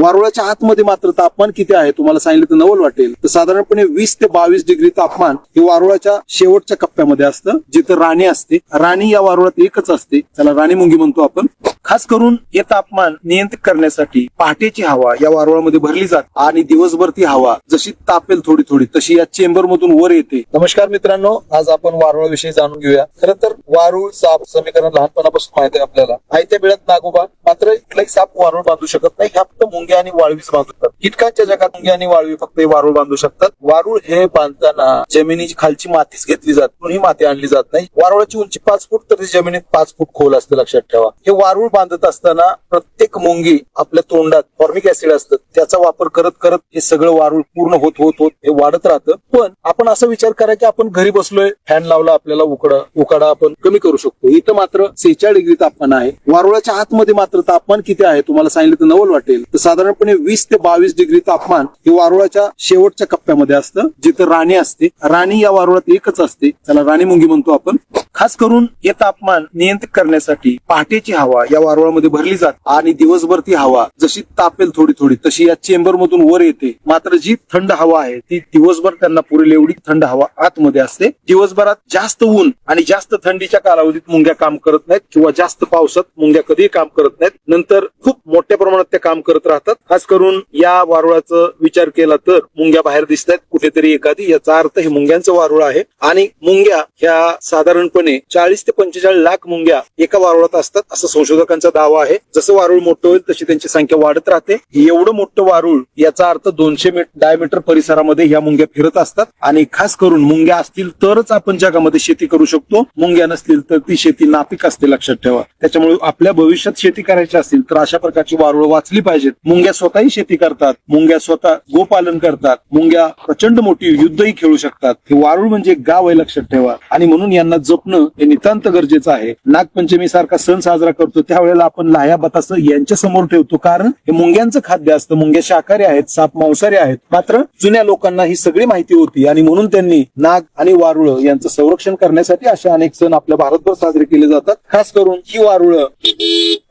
वारुळाच्या आतमध्ये मात्र तापमान किती आहे तुम्हाला सांगितलं तर नवल वाटेल. तर साधारणपणे 20 ते 22 डिग्री तापमान हे वारुळाच्या शेवटच्या कप्प्यामध्ये असतं, जिथं राणी असते. राणी या वारुळात एकच असते, त्याला राणी मुंगी म्हणतो आपण. खास करून हे तापमान नियंत्रित करण्यासाठी पहाटेची हवा या वारुळामध्ये भरली जाते आणि दिवसभर ती हवा जशी तापेल थोडी थोडी तशी या चेंबर मधून वर येते. नमस्कार मित्रांनो, आज आपण वारुळाविषयी जाणून घेऊया. खरं तर वारुळ साप समीकरण लहानपणापासून माहिती आहे आपल्याला. आयत्या बिळात नागोबा, मात्र इथलाही साप वारुळ बांधू शकत नाही. ह्या फक्त मुंग्या आणि वाळवीच बांधतात. कीटकांच्या जगात मुंग्या आणि वाळवी फक्त वारुळ बांधू शकतात. वारुळ हे बांधताना जमिनीची खालची मातीच घेतली जाते, ही माती आणली जात नाही. वारुळाची उंची 5 फूट तर जमिनीत 5 फूट खोल असते, लक्षात ठेवा. हे वारुळ बांधत असताना प्रत्येक मुंगी आपल्या तोंडात फॉर्मिक ऍसिड असतं, त्याचा वापर करत करत हे सगळं वारुळ पूर्ण होत होत होत हे वाढत राहतं. पण आपण असा विचार करा की आपण घरी बसलोय, फॅन लावला, आपल्याला उकाडा आपण कमी करू शकतो. इथं मात्र 46 डिग्री तापमान आहे. वारुळाच्या आतमध्ये मात्र तापमान किती आहे तुम्हाला सांगितलं तर नवल वाटेल. तर साधारणपणे 20 ते 22 डिग्री तापमान हे वारुळाच्या शेवटच्या कप्प्यामध्ये असतं, जिथं राणी असते. राणी या वारुळात एकच असते, त्याला राणी मुंगी म्हणतो आपण. खास करून हे तापमान नियंत्रित करण्यासाठी पहाटेची हवा या वारुळामध्ये भरली जाते आणि दिवसभर ती हवा जशी तापेल थोडी थोडी तशी या चेंबर मधून वर येते. मात्र जी थंड हवा आहे ती दिवसभर त्यांना पुरेल एवढी थंड हवा आतमध्ये असते. दिवसभरात जास्त ऊन आणि जास्त थंडीच्या कालावधीत मुंग्या काम करत नाहीत किंवा जास्त पावसात मुंग्या कधीही काम करत नाहीत. नंतर खूप मोठ्या प्रमाणात ते काम करत राहतात. खास करून या वारुळाचा विचार केला तर मुंग्या बाहेर दिसत आहेत कुठेतरी एखादी, याचा अर्थ हे मुंग्यांचं वारुळ आहे. आणि मुंग्या ह्या साधारणपणे 40 ते 45 लाख मुंग्या एका वारुळात असतात असं संशोधकांचा दावा आहे. जसं वारुळ मोठं होईल तशी त्यांची संख्या वाढत राहते. एवढं मोठं वारुळ याचा अर्थ 200 डायमीटर परिसरामध्ये ह्या मुंग्या फिरत असतात. आणि खास करून मुंग्या असतील तरच आपण जगामध्ये शेती करू शकतो, मुंग्या नसतील तर ती शेती नापीक असते, लक्षात ठेवा. त्याच्यामुळे आपल्या भविष्यात शेती करायची असेल तर अशा प्रकारची वारुळ वाचली पाहिजेत. मुंग्या स्वतःही शेती करतात, मुंग्या स्वतः गोपालन करतात, मुंग्या प्रचंड मोठी युद्धही खेळू शकतात. हे वारुळ म्हणजे गाव आहे, लक्षात ठेवा. आणि म्हणून यांना जपणं हे नितांत गरजेचं आहे. नागपंचमी सारखा सण साजरा करतो त्यावेळेला आपण लाह्या बतास यांच्या समोर ठेवतो, कारण हे मुंग्यांचं खाद्य असतं. मुंग्या शाकाहारी आहेत, साप मांसाहारी आहेत. मात्र जुन्या लोकांना ही सगळी माहिती होती आणि म्हणून त्यांनी नाग आणि वारुळ यांचं संरक्षण करण्यासाठी अशा अनेक सण आपल्या भारतभर साजरे केले जातात. खास करून ही वारुळ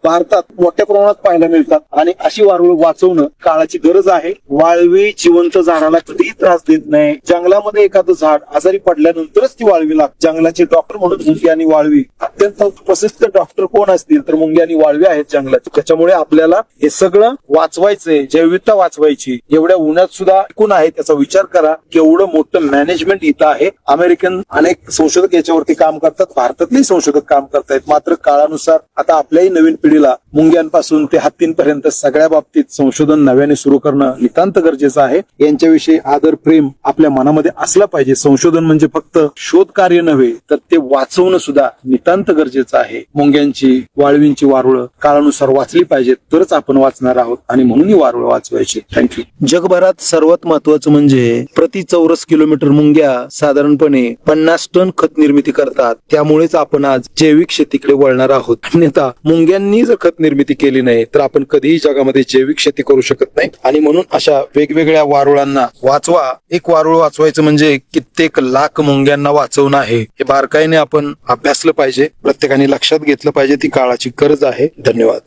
भारतात मोठ्या प्रमाणात पाहायला मिळतात आणि अशी वारुळ वाचवणं काळाची गरज आहे. वाळवी जिवंत झाडाला कधीही त्रास देत नाही. जंगलामध्ये एखादं झाड आजारी पडल्यानंतरच ती वाळवी लागते. जंगलाचे डॉक्टर म्हणून मुंगी आणि वाळवी अत्यंत प्रसिद्ध डॉक्टर कोण असतील तर मुंगी आणि वाळवी आहेत जंगलाची. त्याच्यामुळे आपल्याला हे सगळं वाचवायचंय, जैविकता वाचवायची. एवढ्या उन्हात सुद्धा कोण आहे त्याचा विचार करा. केवढं मोठं मॅनेजमेंट इथं आहे. अमेरिकन अनेक संशोधक याच्यावरती काम करतात, भारतातलेही संशोधक काम करतायत. मात्र काळानुसार आता आपल्याही नवीन पिढीला मुंग्यांपासून ते हत्तींपर्यंत सगळ्या बाबतीत संशोधन नव्याने सुरू करणं नितांत गरजेचं आहे. यांच्याविषयी आदर प्रेम आपल्या मनामध्ये असलं पाहिजे. संशोधन म्हणजे फक्त शोध कार्य नव्हे तर ते वाचवणं सुद्धा नितांत गरजेचं आहे. मुंग्यांची, वाळवींची वारुळ काळानुसार वाचली पाहिजेत तरच आपण वाचणार आहोत आणि म्हणून ही वारुळ वाचवायची. थँक्यू. जगभरात सर्वात महत्वाचं म्हणजे प्रति चौरस किलोमीटर मुंग्या साधारणपणे 50 टन खत निर्मिती करतात. त्यामुळेच आपण आज जैविक शेतीकडे वळणार आहोत. अन्यथा मुंग्यांनी जर खत निर्मिती केली नाही तर आपण कधीही जगामध्ये जैविक शेती करू शकत नाही. आणि म्हणून अशा वेगवेगळ्या वारुळांना वाचवा. एक वारुळ वाचवायचं म्हणजे कित्येक लाख मुंग्यांना वाचवणं आहे. हे बारकाईने आपण अभ्यासलं पाहिजे, प्रत्येकाने लक्षात घेतलं पाहिजे. ती काळाची गरज आहे. धन्यवाद.